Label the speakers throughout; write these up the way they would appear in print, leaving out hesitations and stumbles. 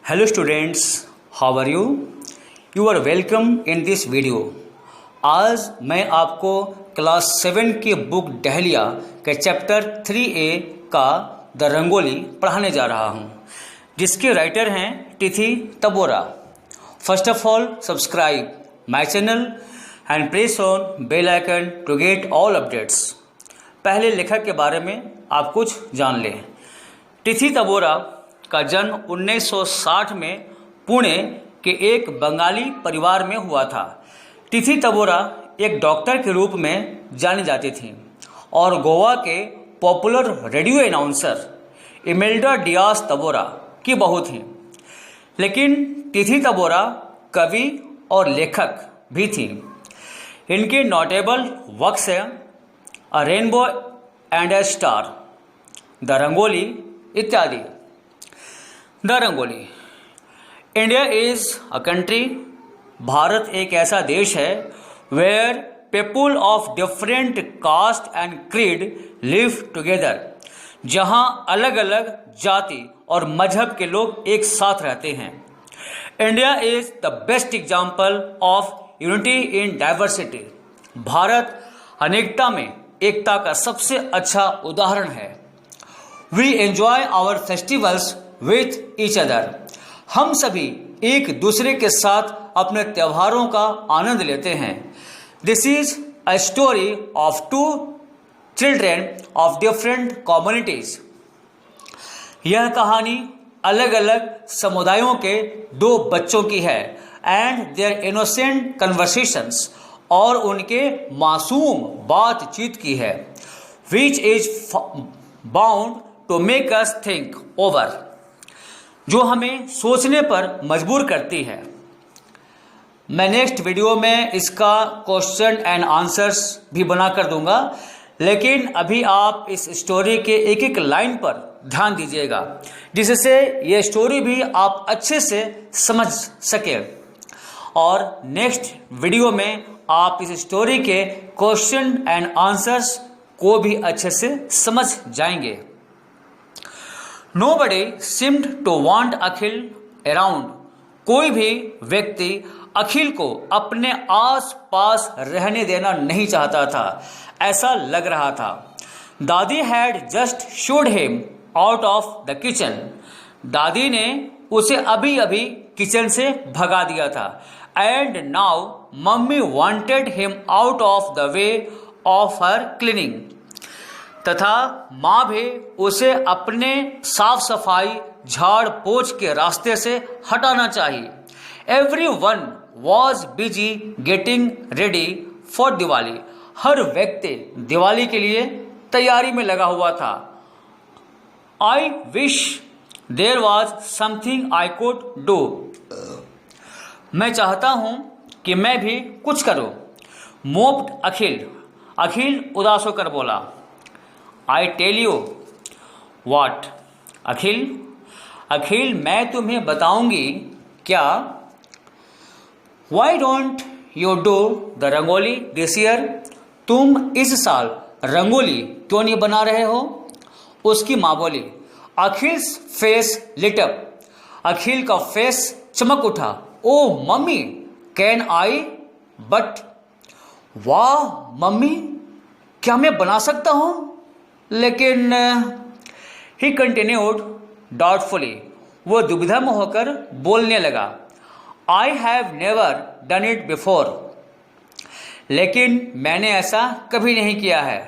Speaker 1: Hello students, how are you? You are welcome in this video. आज मैं आपको class 7 की बुक डहलिया के चैप्टर 3A का द रंगोली पढ़ाने जा रहा हूँ, जिसके राइटर हैं Tithi Tabora. First of all subscribe my channel and press on bell icon to get all updates. पहले लेखक के बारे में आप कुछ जान लें। तिथि तबोरा का जन्म 1960 में पुणे के एक बंगाली परिवार में हुआ था। तिथि तबोरा एक डॉक्टर के रूप में जानी जाती थी और गोवा के popular radio announcer Imelda Dias Tabora की बहू थी। लेकिन तिथि तबोरा कवि और लेखक भी थी। इनके नोटेबल वर्क्स हैं a rainbow and a star, the rangoli इत्यादि। The rangoli. India is a country, Bharat एक ऐसा देश है where people of different caste and creed live together, जहां अलग अलग जाति और मजहब के लोग एक साथ रहते हैं। India is the best example of unity in diversity. Bharat अनेकता में एकता का सबसे अच्छा उदाहरण है। We enjoy our festivals with each other. हम सभी एक दूसरे के साथ अपने त्योहारों का आनंद लेते हैं। This is a story of two children of different communities. यह कहानी अलग अलग समुदायों के दो बच्चों की है एंड देयर इनोसेंट कन्वर्सेशंस, और उनके मासूम बातचीत की है, which is bound to make us think over, जो हमें सोचने पर मजबूर करती है। मैं नेक्स्ट वीडियो में इसका क्वेश्चन एंड आंसर्स भी बना कर दूंगा, लेकिन अभी आप इस स्टोरी के एक एक लाइन पर ध्यान दीजिएगा, जिससे ये स्टोरी भी आप अच्छे से समझ सके और नेक्स्ट वीडियो में आप इस स्टोरी के क्वेश्चन एंड आंसर्स को भी अच्छे से समझ जाएंगे। Nobody seemed to want Akhil around. कोई भी व्यक्ति अखिल को अपने आस पास रहने देना नहीं चाहता था, ऐसा लग रहा था। दादी had just should him out of the kitchen. दादी ने उसे अभी अभी किचन से भगा दिया था। And now mummy wanted him out of the way of her cleaning. तथा माँ भी उसे अपने साफ सफाई झाड़ पोछ के रास्ते से हटाना चाहिए। Everyone was busy getting ready for Diwali. हर व्यक्ति दिवाली के लिए तैयारी में लगा हुआ था। I wish there was something I could do. मैं चाहता हूँ कि मैं भी कुछ करूँ। मोप्ड अखिल। अखिल उदास होकर बोला। आई टेल यू वाट। अखिल मैं तुम्हें बताऊंगी क्या। Why don't you do the rangoli this year. तुम इस साल रंगोली क्यों नहीं बना रहे हो। उसकी माँ बोली। अखिल फेस लिट अप। अखिल का फेस चमक उठा। ओ मम्मी कैन आई बट। वाह मम्मी, क्या मैं बना सकता हूँ। लेकिन ही कंटिन्यूड डाउटफुली। वो दुविधा में होकर बोलने लगा। I have never done it before. लेकिन मैंने ऐसा कभी नहीं किया है।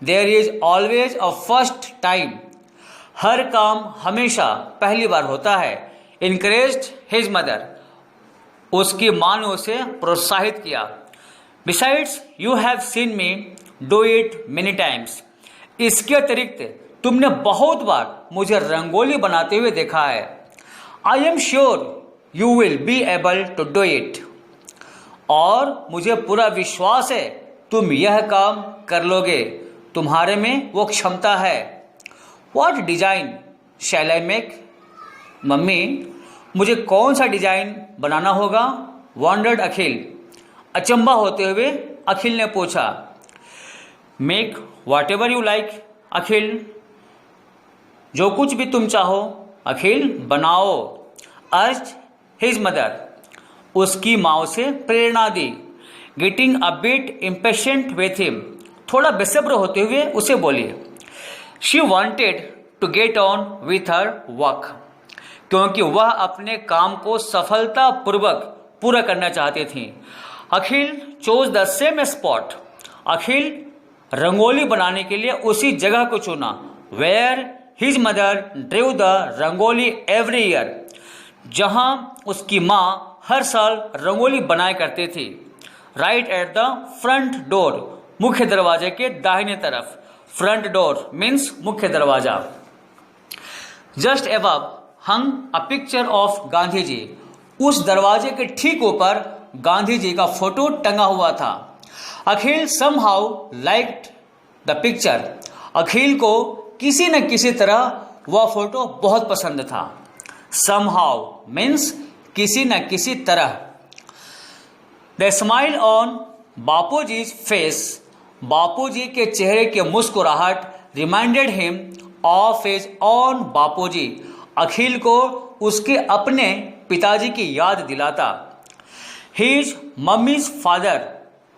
Speaker 1: There is always a first time. हर काम हमेशा पहली बार होता है। Encouraged his mother. उसकी माँ ने उसे प्रोत्साहित किया। Besides you have seen me do it many times. इसके अतिरिक्त तुमने बहुत बार मुझे रंगोली बनाते हुए देखा है। I am sure you will be able to do it. और मुझे पूरा विश्वास है तुम यह काम कर लोगे। तुम्हारे में वो क्षमता है। What design shall I make. Mummy, मुझे कौन सा डिजाइन बनाना होगा। वॉन्डर्ड अखिल। अचंभा होते हुए अखिल ने पूछा। Make whatever you like Akhil. जो कुछ भी तुम चाहो अखिल बनाओ। अर्ज्ड हिज मदर, उसकी माँ उसे प्रेरणा दी। Getting a bit impatient with him, थोड़ा बेसब्र होते हुए उसे बोली। She wanted to get on with her work, क्योंकि वह अपने काम को सफलतापूर्वक पूरा करना चाहती थी। Akhil chose the same spot, Akhil rangoli बनाने के लिए उसी जगह को चुना। Where his mother drew the rangoli every year, जहां उसकी माँ हर साल रंगोली बनाया करती थी। Right at the front door, मुख्य दरवाजे के दाहिने तरफ। फ्रंट डोर मीन्स मुख्य दरवाजा। Just above hung a picture of Gandhi ji, उस दरवाजे के ठीक ऊपर गांधी जी का फोटो टंगा हुआ था। अखिल समहाउ लाइक्ड द पिक्चर, अखिल को किसी न किसी तरह वह फोटो बहुत पसंद था। समहाउ मीन्स किसी न किसी तरह। The smile on Bapuji's face, Bapuji के चेहरे की मुस्कुराहट reminded him of his own Bapuji, Akhil को उसके अपने पिताजी की याद दिलाता। हिज मम्मीज फादर,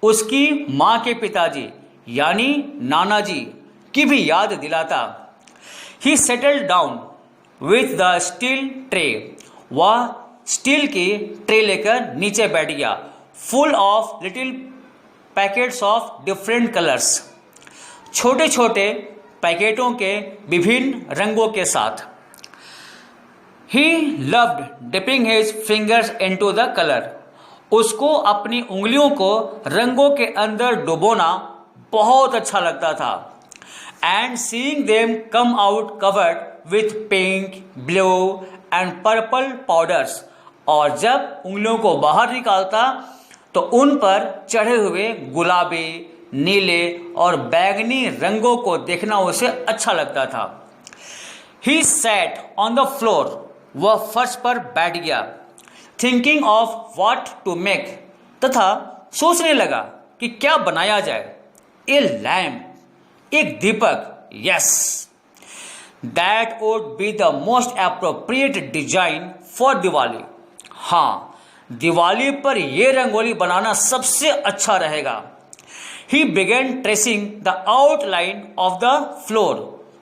Speaker 1: उसकी माँ के पिताजी यानी नाना जी की भी याद दिलाता। ही settled down with the steel tray, वह स्टील की ट्रे लेकर नीचे बैठ गया। Full of little packets of different colours, छोटे छोटे पैकेटों के विभिन्न रंगों के साथ। He loved dipping his fingers into the colour, उसको अपनी उंगलियों को रंगों के अंदर डुबोना बहुत अच्छा लगता था। And seeing them come out covered with pink, blue and purple powders, और जब उंगलियों को बाहर निकालता तो उन पर चढ़े हुए गुलाबी, नीले और बैंगनी रंगों को देखना उसे अच्छा लगता था। He sat on the floor, वह फर्श पर बैठ गया। Thinking of what to make, तथा सोचने लगा कि क्या बनाया जाए। ए लैम्प, एक दीपक, yes, that would be the most appropriate design for Diwali, हाँ, दिवाली पर यह रंगोली बनाना सबसे अच्छा रहेगा। He began tracing the outline of the floor,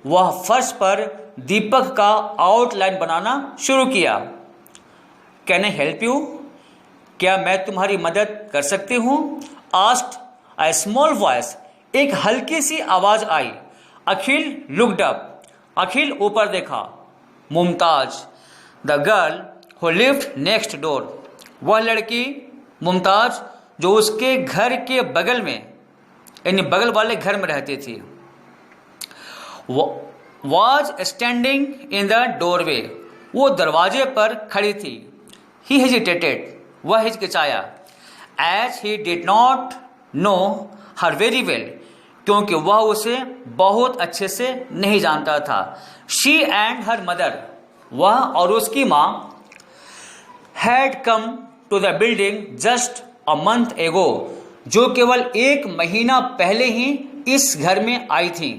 Speaker 1: वह फर्श पर दीपक का आउटलाइन बनाना शुरू किया। कैन आई हेल्प यू, क्या मैं तुम्हारी मदद कर सकती हूँ? आस्क्ड अ स्मॉल वॉइस, एक हल्की सी आवाज आई। अखिल लुक्ड अप, अखिल ऊपर देखा। Mumtaz, the girl who lived next door, वह लड़की मुमताज जो उसके घर के बगल में यानी बगल वाले घर में रहती थी, was standing in the doorway, वो दरवाजे पर खड़ी थी। ही हेजिटेटेड, वह हिचकिचाया। As he did not know her very well, क्योंकि वह उसे बहुत अच्छे से नहीं जानता था। शी एंड हर मदर, वह और उसकी माँ had come to the building just a month ago, जो केवल एक महीना पहले ही इस घर में आई थी।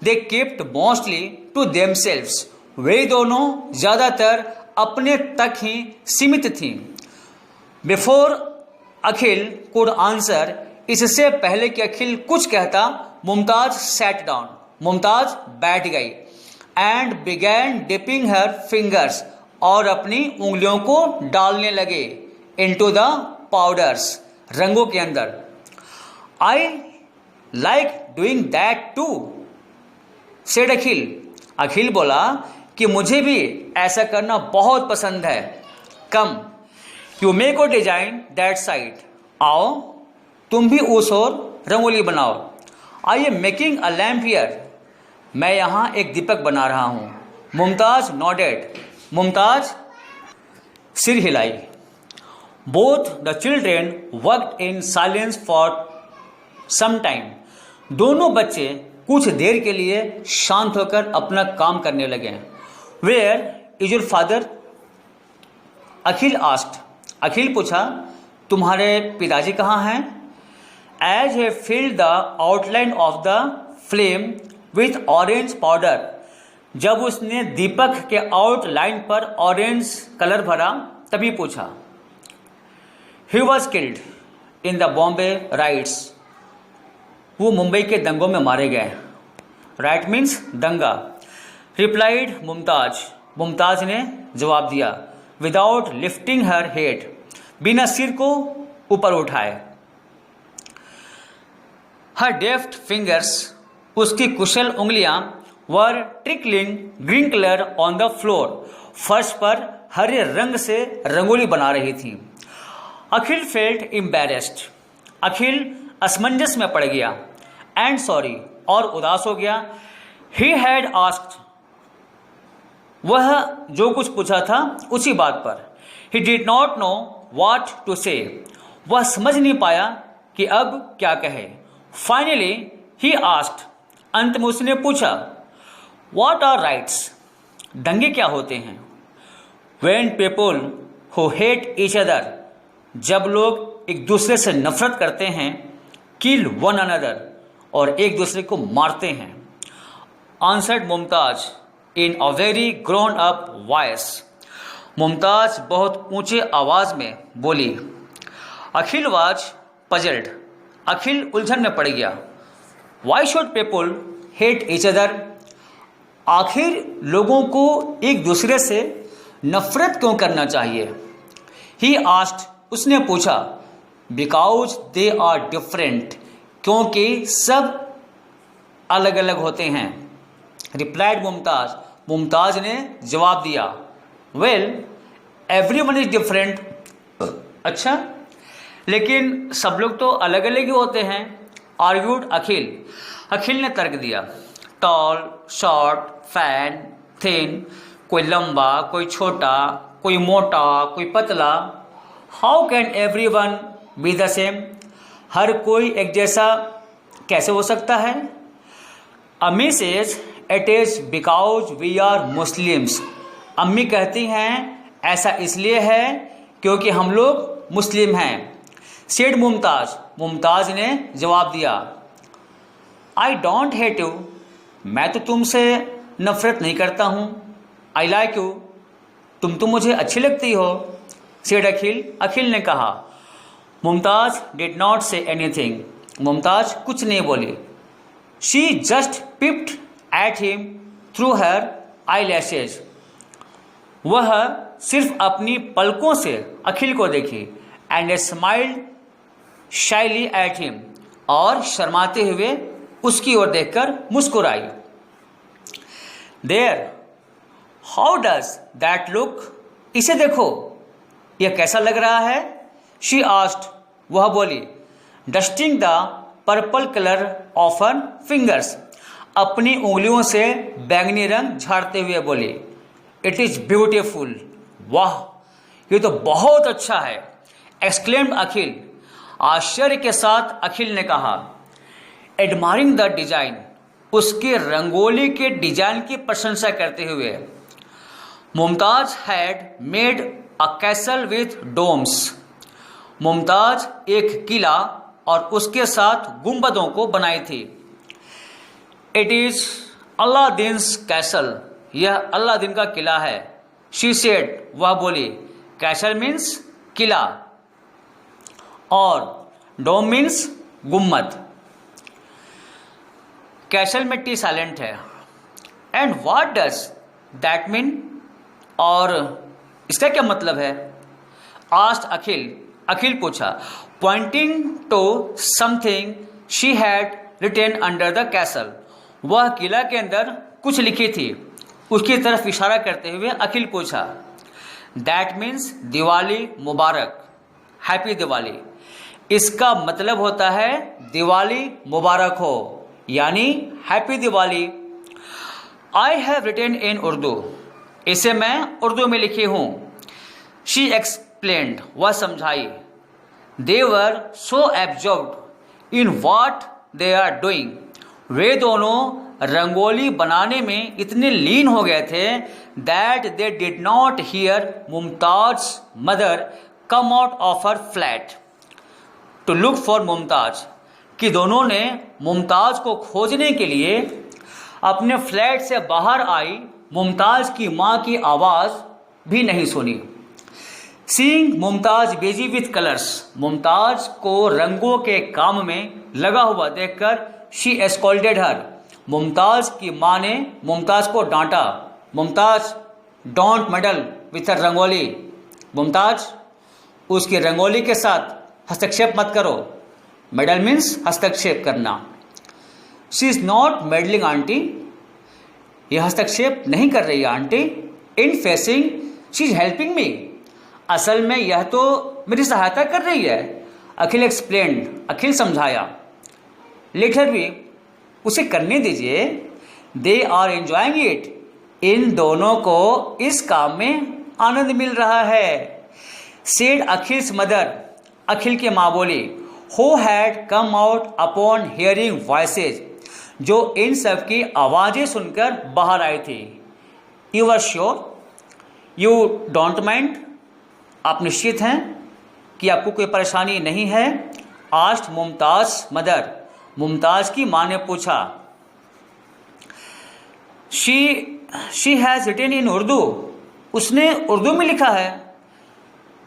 Speaker 1: They kept mostly to themselves, वे दोनों ज़्यादातर अपने तक ही सीमित थीं। बिफोर अखिल कुड आंसर, इससे पहले कि अखिल कुछ कहता, मुमताज सैट डाउन, मुमताज बैठ गई। And began dipping her fingers, और अपनी उंगलियों को डालने लगे। इनटू द पाउडर्स, रंगों के अंदर। I like doing that too, said Akhil, Akhil बोला कि मुझे भी ऐसा करना बहुत पसंद है। Come you make a design that side, आओ तुम भी उस ओर रंगोली बनाओ। I am making a lamp here, मैं यहाँ एक दीपक बना रहा हूँ। मुमताज नॉडेड, मुमताज सिर हिलाई। Both the children worked in silence for some time, दोनों बच्चे कुछ देर के लिए शांत होकर अपना काम करने लगे। Where is your father, Akhil asked, Akhil पूछा तुम्हारे पिताजी कहाँ हैं? As he filled the outline of the flame with orange powder, जब उसने दीपक के आउटलाइन पर ऑरेंज कलर भरा तभी पूछा। He was killed in the Bombay riots. वो मुंबई के दंगों में मारे गए। राइट मीन्स दंगा। रिप्लाइड मुमताज। मुमताज ने जवाब दिया। Without lifting her head. बिना सिर को ऊपर उठाए। Her deft fingers. उसकी कुशल उंगलियां were trickling green colour on the floor. फर्श पर हरे रंग से रंगोली बना रही थी। अखिल फेल्ट एम्बैरेस्ड। अखिल असमंजस में पड़ गया। एंड सॉरी, और उदास हो गया। He had asked. वह जो कुछ पूछा था उसी बात पर। He did not know what to say. वह समझ नहीं पाया कि अब क्या कहे। Finally he asked. अंत में उसने पूछा, व्हाट आर राइट्स। दंगे क्या होते हैं। When people who hate each other. जब लोग एक दूसरे से नफरत करते हैं। किल वन अनदर, और एक दूसरे को मारते हैं। Answered Mumtaz in a very grown up voice. Mumtaz बहुत ऊंचे आवाज में बोली। अखिल वाज पजल्ड। अखिल उलझन में पड़ गया। Why should people hate each other. आखिर लोगों को एक दूसरे से नफरत क्यों करना चाहिए। He asked. उसने पूछा। Because they are different. क्योंकि सब अलग अलग होते हैं। रिप्लाइड मुमताज। मुमताज ने जवाब दिया। Well everyone is different. अच्छा, लेकिन सब लोग तो अलग अलग ही होते हैं। आर्ग्यूड अखिल। अखिल ने तर्क दिया। Tall, short, fan, thin. कोई लंबा, कोई छोटा, कोई मोटा, कोई पतला। How can everyone be the same. हर कोई एक जैसा कैसे हो सकता है। अम्मी says it is because we are Muslims. अम्मी कहती हैं ऐसा इसलिए है क्योंकि हम लोग मुस्लिम हैं। सेड मुमताज। मुमताज ने जवाब दिया। I don't hate you. मैं तो तुमसे नफरत नहीं करता हूँ। I like you. तुम तो मुझे अच्छी लगती हो। सेड अखिल। अखिल ने कहा। Mumtaz did not say anything. Mumtaz कुछ नहीं बोली। She just peeped at him through her eyelashes. वह सिर्फ अपनी पलकों से अखिल को देखी। And smiled shyly at him. और शर्माते हुए उसकी ओर देखकर मुस्कुराई। There, how does that look. इसे देखो, यह कैसा लग रहा है। She asked. वह बोली। Dusting the purple colour off her fingers. अपनी उंगलियों से बैंगनी रंग झाड़ते हुए बोली। It is beautiful. वाह, ये तो बहुत अच्छा है। एक्सक्लेम्ड अखिल। आश्चर्य के साथ अखिल ने कहा। Admiring the design. उसके रंगोली के डिजाइन की प्रशंसा करते हुए। Mumtaz had made a castle with domes. Mumtaz एक किला और उसके साथ गुंबदों को बनाई थी। It is Aladdin's castle. यह अलादीन का किला है। She said. वह बोली। कैसल मीन्स किला और डोम मीन्स गुम्मद। कैसल में टी साइलेंट है। And what does that mean. और इसका क्या मतलब है। आस्क्ड अखिल। अखिल पूछा। Pointing to something she had written under the castle. वह किला के अंदर कुछ लिखी थी। उसकी तरफ इशारा करते हुए अखिल पूछा। दैट मीन्स दिवाली मुबारक। हैप्पी दिवाली। इसका मतलब होता है दिवाली मुबारक हो, यानी happy Diwali. I have written in Urdu. इसे मैं उर्दू में लिखी हूँ। She explained. वह समझाई। They were so absorbed in what they are doing. वे दोनों रंगोली बनाने में इतने लीन हो गए थे that they did not hear Mumtaz mother come out of her flat to look for Mumtaz. कि दोनों ने मुमताज को खोजने के लिए अपने फ्लैट से बाहर आई मुमताज़ की माँ की आवाज़ भी नहीं सुनी। Seeing Mumtaz busy with colours, Mumtaz को रंगों के काम में लगा हुआ देखकर शी स्कॉल्डेड हर, मुमताज़ की माँ ने मुमताज़ को डांटा। Mumtaz don't medal with her rangoli, Mumtaz उसकी रंगोली के साथ हस्तक्षेप मत करो। मेडल मीन्स हस्तक्षेप करना। She is not meddling aunty, यह हस्तक्षेप नहीं कर रही है aunty. In facing she is helping me, असल में यह तो मेरी सहायता कर रही है। अखिल एक्सप्लेन्ड, अखिल समझाया। लेट हर बी, उसे करने दीजिए। दे आर एंजॉइंग इट, इन दोनों को इस काम में आनंद मिल रहा है। सेड अखिल्स मदर, अखिल की माँ बोली। Who had come out upon hearing voices, जो इन सब की आवाज़ें सुनकर बाहर आई थी। You are sure, you don't mind, आप निश्चित हैं कि आपको कोई परेशानी नहीं है? आस्ट मुमताज़ मदर, मुमताज़ की माँ ने पूछा। She has written in Urdu, उसने उर्दू में लिखा है।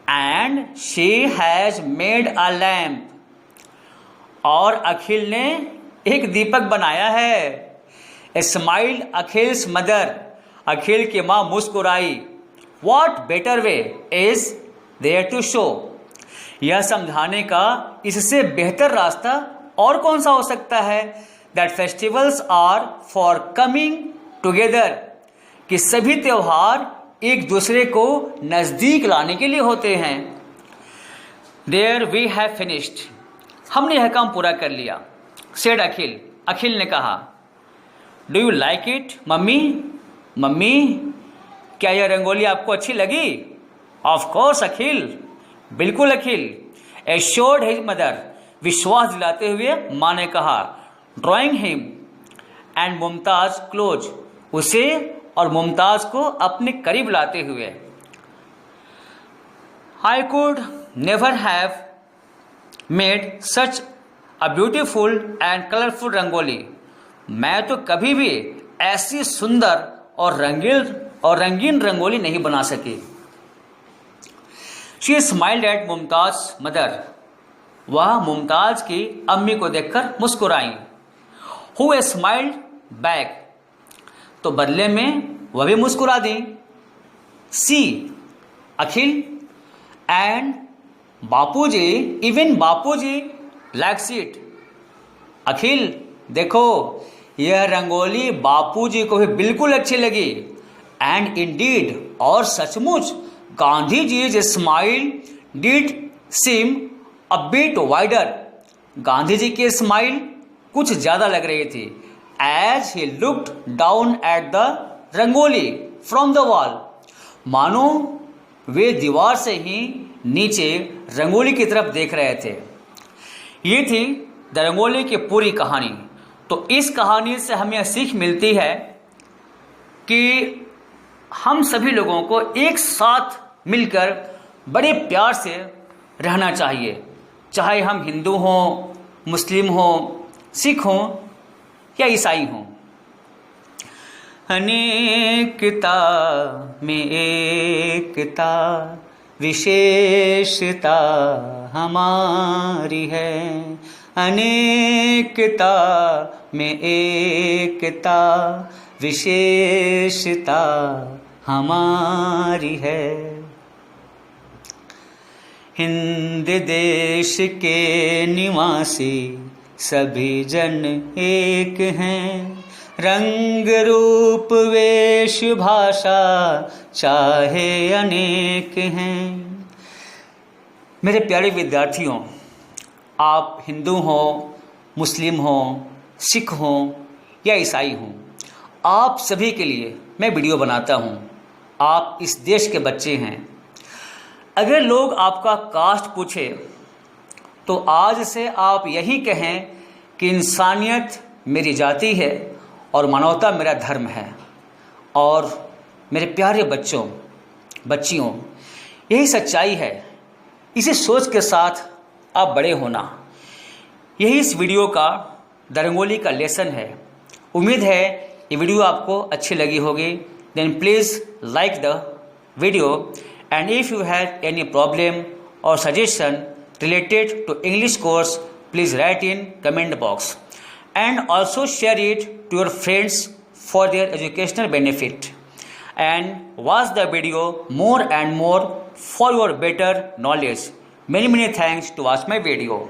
Speaker 1: And she has made a lamp, और अखिल ने एक दीपक बनाया है। स्माइल्ड अखिल्स मदर, अखिल की माँ मुस्कुराई। What better way is there to show, यह समझाने का इससे बेहतर रास्ता और कौन सा हो सकता है? That festivals are for coming together, कि सभी त्यौहार एक दूसरे को नज़दीक लाने के लिए होते हैं। देयर वी हैव फिनिश्ड, हमने यह काम पूरा कर लिया। सेड अखिल, अखिल ने कहा। Do you like it mummy, mummy क्या यह रंगोली आपको अच्छी लगी? ऑफ कोर्स अखिल, बिल्कुल अखिल। एश्योर्ड हिज मदर, विश्वास दिलाते हुए माँ ने कहा। Drawing him and Mumtaz close, उसे और मुमताज़ को अपने करीब लाते हुए। I could never have made such a beautiful and colourful rangoli, मैं तो कभी भी ऐसी सुंदर और रंगीन रंगोली नहीं बना सकी। She smiled at Mumtaz mother, वह मुमताज़ की अम्मी को देखकर मुस्कुराई। हु स्माइल्ड बैक, तो बदले में वह भी मुस्कुरा दी। See Akhil and Bapuji, even Bapuji likes it, Akhil देखो यह रंगोली बापूजी को भी बिल्कुल अच्छी लगी। एंड इंडीड, और सचमुच Gandhi ji smile did seem a bit wider, Gandhi ji की स्माइल कुछ ज़्यादा लग रही थी। As he looked down at the rangoli from the wall, मानो वे दीवार से ही नीचे रंगोली की तरफ देख रहे थे। ये थी द रंगोली की पूरी कहानी। तो इस कहानी से हमें यह सीख मिलती है कि हम सभी लोगों को एक साथ मिलकर बड़े प्यार से रहना चाहिए, चाहे हम हिंदू हों, मुस्लिम हों, सिख हों या ईसाई हों। अनेकता में एकता विशेषता हमारी है, अनेकता में एकता विशेषता हमारी है। हिंद देश के निवासी सभी जन एक हैं, रंग रूप वेश भाषा चाहे अनेक हैं। मेरे प्यारे विद्यार्थियों, आप हिंदू हों, मुस्लिम हों, सिख हों या ईसाई हों, आप सभी के लिए मैं वीडियो बनाता हूं। आप इस देश के बच्चे हैं। अगर लोग आपका कास्ट पूछे तो आज से आप यही कहें कि इंसानियत मेरी जाति है और मानवता मेरा धर्म है। और मेरे प्यारे बच्चों, बच्चियों, यही सच्चाई है। इसी सोच के साथ आप बड़े होना, यही इस वीडियो का द रंगोली का लेसन है। उम्मीद है ये वीडियो आपको अच्छी लगी होगी, then please like the video, and if you have any problem or suggestion related to English course, please write in comment box, and also share it to your friends for their educational benefit, and watch the video more and more for your better knowledge. Many thanks to watch my video.